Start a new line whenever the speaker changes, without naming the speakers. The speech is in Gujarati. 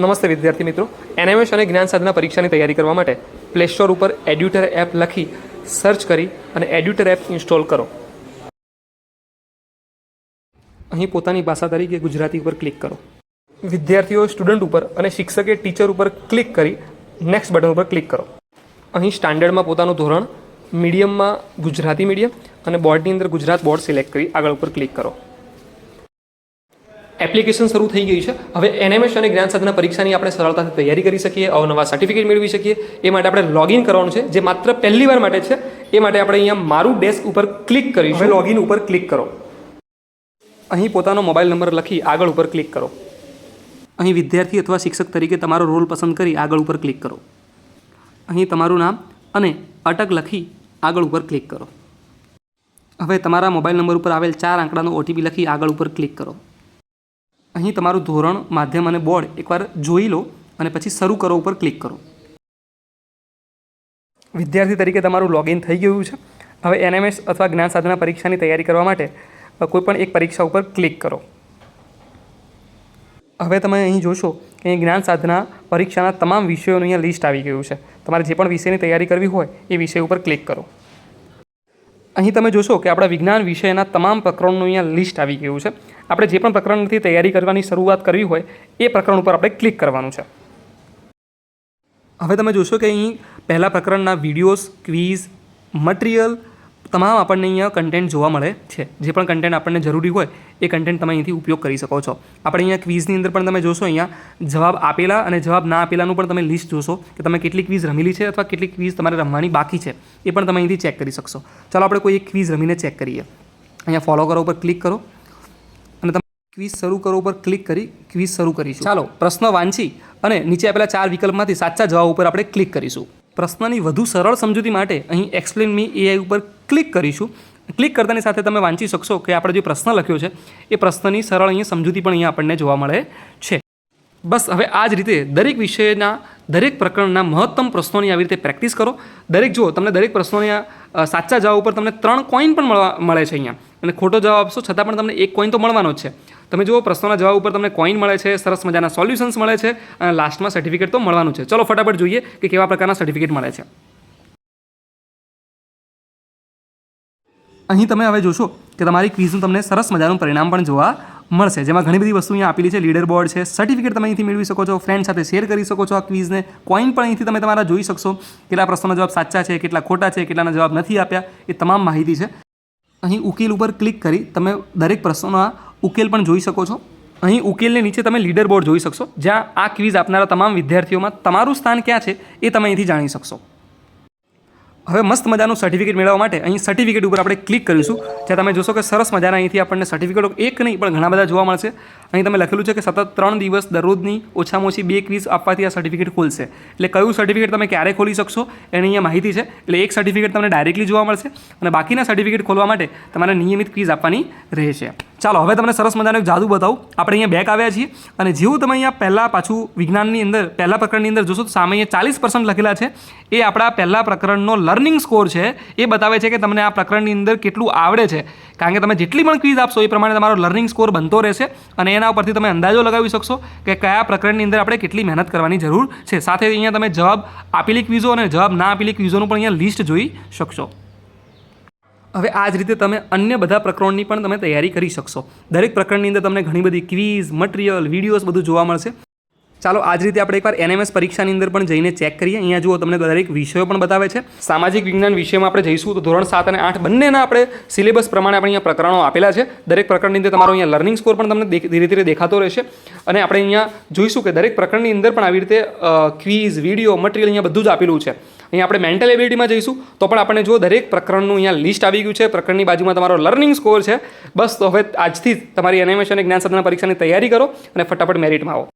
નમસ્તે વિદ્યાર્થી મિત્રો, એનએમએસ અને જ્ઞાન સાધના પરીક્ષાની તૈયારી કરવા માટે પ્લે સ્ટોર ઉપર એડ્યુટર એપ લખી સર્ચ કરી અને એડ્યુટર એપ ઇન્સ્ટોલ કરો. અહીં પોતાની ભાષા તરીકે ગુજરાતી ઉપર ક્લિક કરો. વિદ્યાર્થીઓ સ્ટુડન્ટ ઉપર અને શિક્ષકે ટીચર ઉપર ક્લિક કરી નેક્સ્ટ બટન ઉપર ક્લિક કરો. અહીં સ્ટાન્ડર્ડમાં પોતાનું ધોરણ, મીડિયમમાં ગુજરાતી મીડિયમ અને બોર્ડની અંદર ગુજરાત બોર્ડ સિલેક્ટ કરી આગળ ઉપર ક્લિક કરો. એપ્લિકેશન શરૂ થઈ ગઈ છે. હવે એનએમએસ અને જ્ઞાન સાધના પરીક્ષાની આપણે સરળતાથી તૈયારી કરી શકીએ, અવનવા સર્ટિફિકેટ મેળવી શકીએ. એ માટે આપણે લોગિન કરવાનું છે, જે માત્ર પહેલી વાર માટે છે. એ માટે આપણે અહીંયા મારું ડેસ્ક ઉપર ક્લિક કરીશું. હવે લોગિન ઉપર ક્લિક કરો. અહીં પોતાનો મોબાઈલ નંબર લખી આગળ ઉપર ક્લિક કરો. અહીં વિદ્યાર્થી અથવા શિક્ષક તરીકે તમારો રોલ પસંદ કરી આગળ ઉપર ક્લિક કરો. અહીં તમારું નામ અને અટક લખી આગળ ઉપર ક્લિક કરો. હવે તમારા મોબાઈલ નંબર ઉપર આવેલ 4 આંકડાનો ઓટીપી લખી આગળ ઉપર ક્લિક કરો. અહીં તમારું ધોરણ, માધ્યમ અને બોર્ડ એકવાર જોઈ લો અને પછી શરૂ કરો ઉપર ક્લિક કરો. વિદ્યાર્થી તરીકે તમારું લોગિન થઈ ગયું છે. હવે એનએમએસ અથવા જ્ઞાન સાધના પરીક્ષાની તૈયારી કરવા માટે કોઈપણ એક પરીક્ષા ઉપર ક્લિક કરો. હવે તમે અહીં જોશો કે અહીં જ્ઞાન સાધના પરીક્ષાના તમામ વિષયોનું અહીંયા લિસ્ટ આવી ગયું છે. તમારે જે પણ વિષયની તૈયારી કરવી હોય એ વિષય ઉપર ક્લિક કરો. અહીં તમે જોશો કે આપણા વિજ્ઞાન વિષયના તમામ પ્રકરણોનું અહીંયા લિસ્ટ આવી ગયું છે. આપણે જે પણ પ્રકરણથી તૈયારી કરવાની શરૂઆત કરવી હોય એ પ્રકરણ ઉપર આપણે ક્લિક કરવાનું છે. હવે તમે જોશો કે અહીં પહેલા પ્રકરણના વિડીયોઝ, ક્વિઝ, મટીરિયલ તમામ આપણને અહીંયા કન્ટેન્ટ જોવા મળે છે. જે પણ કન્ટેન્ટ આપણને જરૂરી હોય એ કન્ટેન્ટ તમે અહીંથી ઉપયોગ કરી શકો છો. આપણે અહીંયા ક્વિઝની અંદર પણ તમે જોશો અહીંયા જવાબ આપેલા અને જવાબ ના આપેલાનું પણ તમે લિસ્ટ જોશો કે તમે કેટલી ક્વિઝ રમેલી છે અથવા કેટલી ક્વિઝ તમારે રમવાની બાકી છે એ પણ તમે અહીંથી ચેક કરી શકશો. ચાલો આપણે કોઈ એક ક્વિઝ રમીને ચેક કરીએ. અહીંયા ફોલો કરો ઉપર ક્લિક કરો અને તમે ક્વિઝ શરૂ કરો ઉપર ક્લિક કરી ક્વિઝ શરૂ કરીશું. ચાલો પ્રશ્ન વાંચી અને નીચે આપેલા 4 વિકલ્પમાંથી સાચા જવાબ ઉપર આપણે ક્લિક કરીશું. પ્રશ્નની વધુ સરળ સમજૂતી માટે અહીં એક્સપ્લેન મી એઆઈ ઉપર ક્લિક કરીશું. ક્લિક કરતાની સાથે તમે વાંચી શકશો કે આપણે જે પ્રશ્ન લખ્યો છે એ પ્રશ્નની સરળ અહીંયા સમજૂતી પણ અહીંયા આપણને જોવા મળે છે. બસ હવે આ જ રીતે દરેક વિષયના દરેક પ્રકરણના મહત્તમ પ્રશ્નોની આવી રીતે પ્રેક્ટિસ કરો. દરેક જુઓ, તમને દરેક પ્રશ્નોના સાચા જવાબ ઉપર તમને 3 કોઈન પણ મળે છે અહીંયા, અને ખોટો જવાબ આપશો છતાં પણ તમને 1 કોઈન તો મળવાનો જ છે. તમે જુઓ પ્રશ્નોના જવાબ ઉપર તમને કોઈન મળે છે, સરસ મજાના સોલ્યુશન્સ મળે છે અને લાસ્ટમાં સર્ટિફિકેટ તો મળવાનું છે. ચલો ફટાફટ જોઈએ કે કેવા પ્રકારના સર્ટિફિકેટ મળે છે. અહીં તમે હવે જોશો કે તમારી ક્વિઝનું તમને સરસ મજાનું પરિણામ પણ જોવા મળશે, જેમાં ઘણી બધી વસ્તુ અહીંયા આપેલી છે. લીડર બોર્ડ છે, સર્ટિફિકેટ તમે અહીંથી મેળવી શકો છો, ફ્રેન્ડ સાથે શેર કરી શકો છો આ ક્વિઝને. કોઈન પણ અહીંથી તમે તમારા જોઈ શકશો, કેટલા પ્રશ્નોના જવાબ સાચા છે, કેટલા ખોટા છે, કેટલાના જવાબ નથી આપ્યા, એ તમામ માહિતી છે. અહીં ઉકેલ ઉપર ક્લિક કરી તમે દરેક પ્રશ્નોના ઉકેલ પણ જોઈ શકો છો. અહીં ઉકેલની નીચે તમે લીડર બોર્ડ જોઈ શકશો, જ્યાં આ ક્વિઝ આપનારા તમામ વિદ્યાર્થીઓમાં તમારું સ્થાન ક્યાં છે એ તમે અહીંથી જાણી શકશો. હવે મસ્ત મજાનું સર્ટિફિકેટ મેળવવા માટે અહીં સર્ટિફિકેટ ઉપર આપણે ક્લિક કરીશું. જ્યાં તમે જોશો કે સરસ મજાના અહીંથી આપણને સર્ટિફિકેટો એક નહીં પણ ઘણા બધા જોવા મળશે. અહીં તમે લખેલું છે કે સતત 3 દિવસ દરરોજની ઓછામાં ઓછી 2 ક્વિઝ આપવાથી આ સર્ટિફિકેટ ખુલશે. એટલે કયું સર્ટિફિકેટ તમે ક્યારે ખોલી શકશો એની અહીંયા માહિતી છે. એટલે એક સર્ટિફિકેટ તમને ડાયરેક્ટલી જોવા મળશે અને બાકીના સર્ટિફિકેટ ખોલવા માટે તમારે નિયમિત ક્વિઝ આપવાની રહેશે. ચાલો હવે તમને સરસ મજાનું એક જાદુ બતાવું. આપણે અહીંયા બેક આવ્યા છીએ અને જેવું તમે અહીંયા પહેલાં પાછું વિજ્ઞાનની અંદર પહેલા પ્રકરણની અંદર જોશો તો સામે અહીંયા 40% લખેલા છે. એ આપણા પહેલા પ્રકરણનો લર્નિંગ સ્કોર છે. એ બતાવે છે કે તમને આ પ્રકરણની અંદર કેટલું આવડે છે. કારણ કે તમે જેટલી પણ ક્વિઝ આપશો એ પ્રમાણે તમારો લર્નિંગ સ્કોર બનતો રહેશે અને એના ઉપરથી તમે અંદાજો લગાવી શકશો કે કયા પ્રકરણની અંદર આપણે કેટલી મહેનત કરવાની જરૂર છે. સાથે અહીંયા તમે જવાબ આપેલી ક્વિઝો અને જવાબ ના આપેલી ક્વિઝોનું પણ અહીંયા લિસ્ટ જોઈ શકશો. હવે આ જ રીતે તમે અન્ય બધા પ્રકરણોની પણ તમે તૈયારી કરી શકશો. દરેક પ્રકરણની અંદર તમને ઘણી બધી ક્વિઝ, મટીરિયલ, વિડીયોઝ બધું જોવા મળશે. ચાલો આ જ રીતે આપણે એકવાર એનએમએસ પરીક્ષાની અંદર પણ જઈને ચેક કરીએ. અહીંયા જુઓ તમને દરેક વિષયો પણ બતાવે છે. સામાજિક વિજ્ઞાન વિષયમાં આપણે જઈશું તો ધોરણ 7 અને 8 બંનેના આપણે સિલેબસ પ્રમાણે આપણે અહીંયા પ્રકરણો આપેલા છે. દરેક પ્રકરણની અંદર તમારો અહીંયા લર્નિંગ સ્કોર પણ તમને ધીરે ધીરે દેખાતો રહેશે. અને આપણે અહીંયા જોઈશું કે દરેક પ્રકરણની અંદર પણ આવી રીતે ક્વિઝ, વિડીયો, મટીરિયલ અહીંયા બધું જ આપેલું છે. અહીંયા આપણે મેન્ટલ એબિલિટીમાં જઈશું તો પણ આપણે જો દરેક પ્રકરણનું અહીંયા લિસ્ટ આવી ગયું છે. પ્રકરણની બાજુમાં તમારો લર્નિંગ સ્કોર છે. બસ તો હવે આજથી જ તમારી એનએમએસ અને જ્ઞાન સાધના પરીક્ષાની તૈયારી કરો અને ફટાફટ મેરિટમાં આવો.